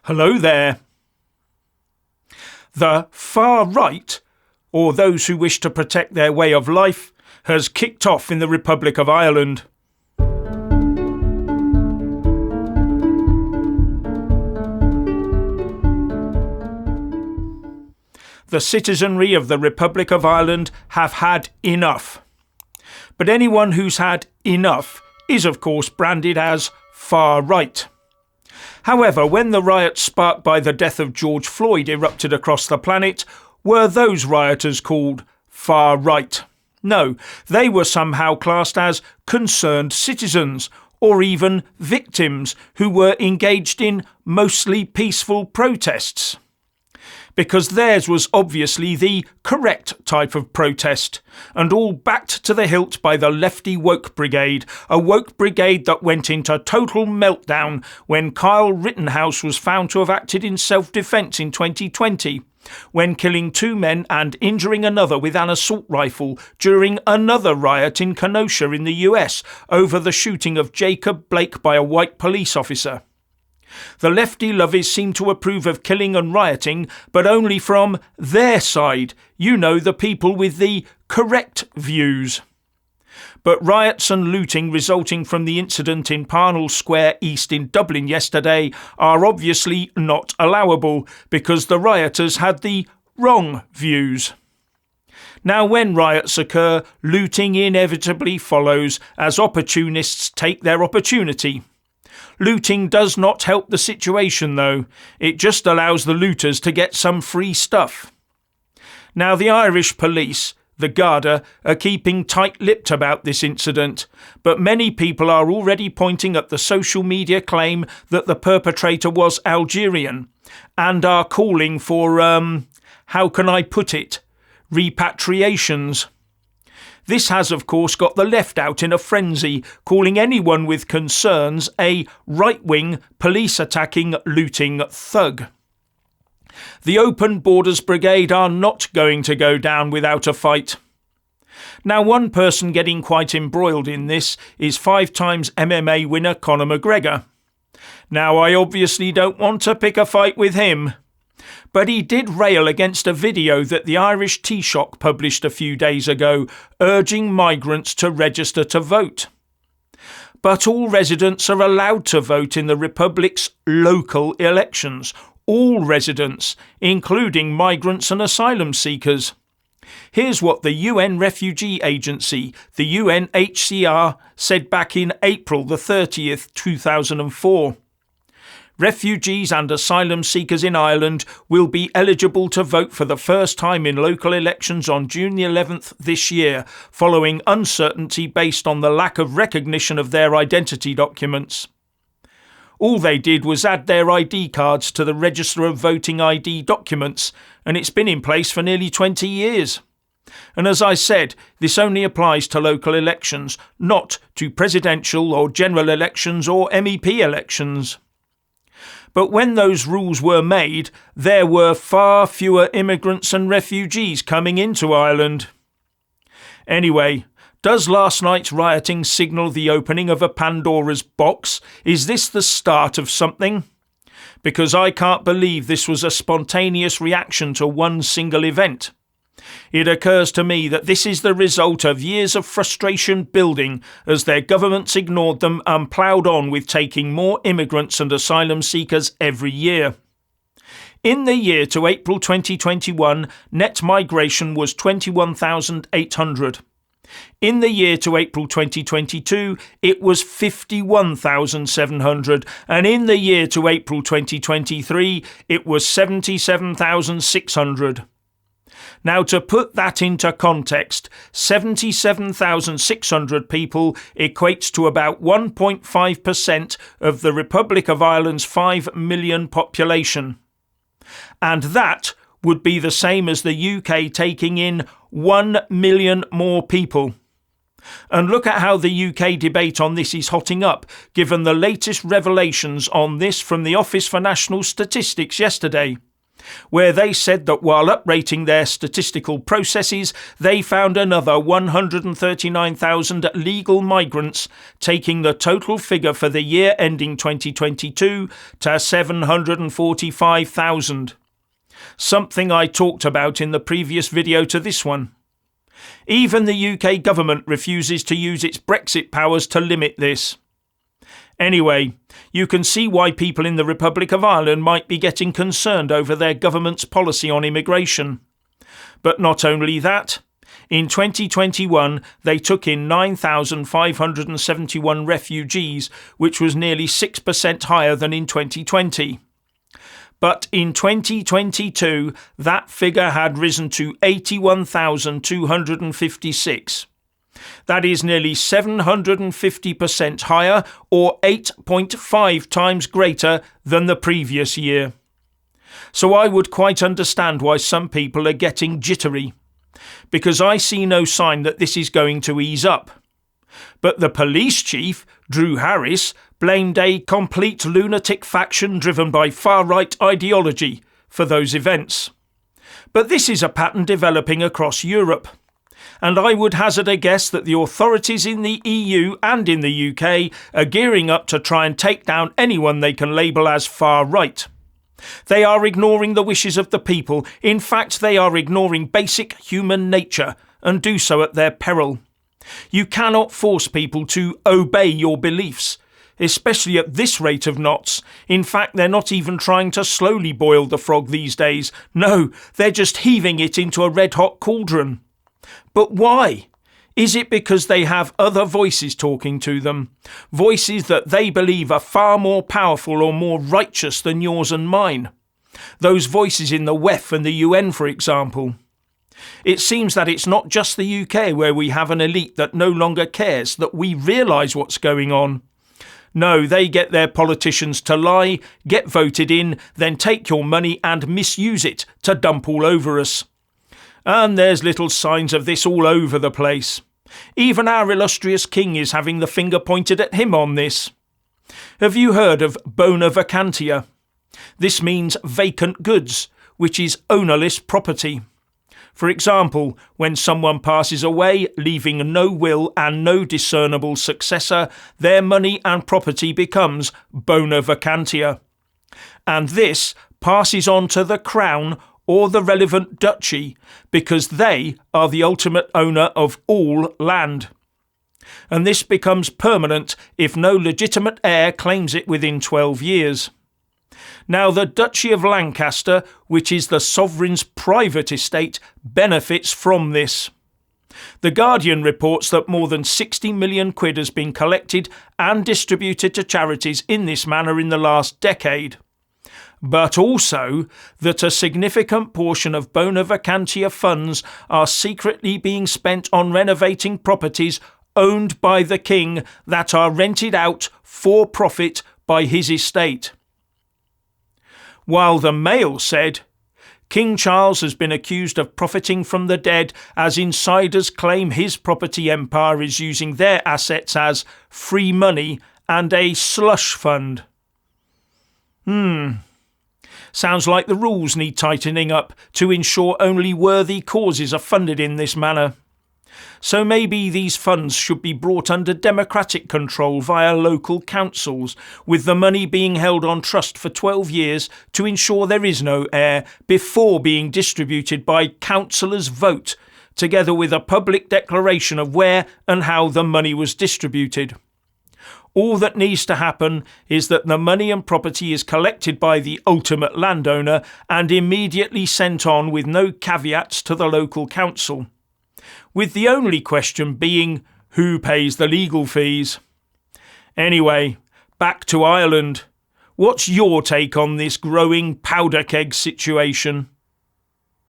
Hello there. The far right, or those who wish to protect their way of life, has kicked off in the Republic of Ireland. The citizenry of the Republic of Ireland have had enough. But anyone who's had enough is of course branded as far right. However, when the riots sparked by the death of George Floyd erupted across the planet, were those rioters called far right? No, they were somehow classed as concerned citizens, or even victims who were engaged in mostly peaceful protests. Because theirs was obviously the correct type of protest, and all backed to the hilt by the lefty woke brigade, a woke brigade that went into total meltdown when Kyle Rittenhouse was found to have acted in self-defence in 2020, when killing 2 men and injuring another with an assault rifle during another riot in Kenosha in the US over the shooting of Jacob Blake by a white police officer. The lefty lovies seem to approve of killing and rioting, but only from their side, the people with the correct views. But riots and looting resulting from the incident in Parnell Square East in Dublin yesterday are obviously not allowable because the rioters had the wrong views. Now, when riots occur, looting inevitably follows as opportunists take their opportunity. Looting does not help the situation though, it just allows the looters to get some free stuff. Now the Irish police, the Garda, are keeping tight-lipped about this incident, but many people are already pointing at the social media claim that the perpetrator was Algerian, and are calling for, how can I put it, repatriations. This has, of course, got the left out in a frenzy, calling anyone with concerns a right-wing, police-attacking, looting thug. The Open Borders Brigade are not going to go down without a fight. Now, one person getting quite embroiled in this is 5-time MMA winner Conor McGregor. Now, I obviously don't want to pick a fight with him, but he did rail against a video that the Irish Taoiseach published a few days ago, urging migrants to register to vote. But all residents are allowed to vote in the Republic's local elections. All residents, including migrants and asylum seekers. Here's what the UN Refugee Agency, the UNHCR, said back in April the 30th, 2004. Refugees and asylum seekers in Ireland will be eligible to vote for the first time in local elections on June the 11th this year, following uncertainty based on the lack of recognition of their identity documents. All they did was add their ID cards to the Register of Voting ID documents, and it's been in place for nearly 20 years. And as I said, this only applies to local elections, not to presidential or general elections or MEP elections. But when those rules were made, there were far fewer immigrants and refugees coming into Ireland. Anyway, does last night's rioting signal the opening of a Pandora's box? Is this the start of something? Because I can't believe this was a spontaneous reaction to one single event. It occurs to me that this is the result of years of frustration building as their governments ignored them and ploughed on with taking more immigrants and asylum seekers every year. In the year to April 2021, net migration was 21,800. In the year to April 2022, it was 51,700, and in the year to April 2023, it was 77,600. Now, to put that into context, 77,600 people equates to about 1.5% of the Republic of Ireland's 5 million population. And that would be the same as the UK taking in 1 million more people. And look at how the UK debate on this is hotting up, given the latest revelations on this from the Office for National Statistics yesterday. where they said that while uprating their statistical processes, they found another 139,000 legal migrants, taking the total figure for the year ending 2022 to 745,000. Something I talked about in the previous video to this one. Even the UK government refuses to use its Brexit powers to limit this. Anyway, you can see why people in the Republic of Ireland might be getting concerned over their government's policy on immigration. But not only that, in 2021 they took in 9,571 refugees, which was nearly 6% higher than in 2020. But in 2022, that figure had risen to 81,256. That is nearly 750% higher, or 8.5 times greater than the previous year. So I would quite understand why some people are getting jittery, because I see no sign that this is going to ease up. But the police chief, Drew Harris, blamed a complete lunatic faction driven by far-right ideology for those events. But this is a pattern developing across Europe. And I would hazard a guess that the authorities in the EU and in the UK are gearing up to try and take down anyone they can label as far-right. They are ignoring the wishes of the people. In fact, they are ignoring basic human nature, and do so at their peril. You cannot force people to obey your beliefs, especially at this rate of knots. In fact, they're not even trying to slowly boil the frog these days. No, they're just heaving it into a red-hot cauldron. But why? Is it because they have other voices talking to them? Voices that they believe are far more powerful or more righteous than yours and mine? Those voices in the WEF and the UN, for example. It seems that it's not just the UK where we have an elite that no longer cares that we realise what's going on. No, they get their politicians to lie, get voted in, then take your money and misuse it to dump all over us. And there's little signs of this all over the place. Even our illustrious king is having the finger pointed at him on this. Have you heard of bona vacantia? This means vacant goods, which is ownerless property. For example, when someone passes away, leaving no will and no discernible successor, their money and property becomes bona vacantia. And this passes on to the crown or the relevant duchy, because they are the ultimate owner of all land. And this becomes permanent if no legitimate heir claims it within 12 years. Now, the Duchy of Lancaster, which is the sovereign's private estate, benefits from this. The Guardian reports that more than 60 million quid has been collected and distributed to charities in this manner in the last decade. But also that a significant portion of bona vacantia funds are secretly being spent on renovating properties owned by the king that are rented out for profit by his estate. While the Mail said, King Charles has been accused of profiting from the dead as insiders claim his property empire is using their assets as free money and a slush fund. Sounds like the rules need tightening up to ensure only worthy causes are funded in this manner. So maybe these funds should be brought under democratic control via local councils, with the money being held on trust for 12 years to ensure there is no heir before being distributed by councillors' vote, together with a public declaration of where and how the money was distributed. All that needs to happen is that the money and property is collected by the ultimate landowner and immediately sent on with no caveats to the local council. With the only question being who pays the legal fees. Anyway, back to Ireland. What's your take on this growing powder keg situation?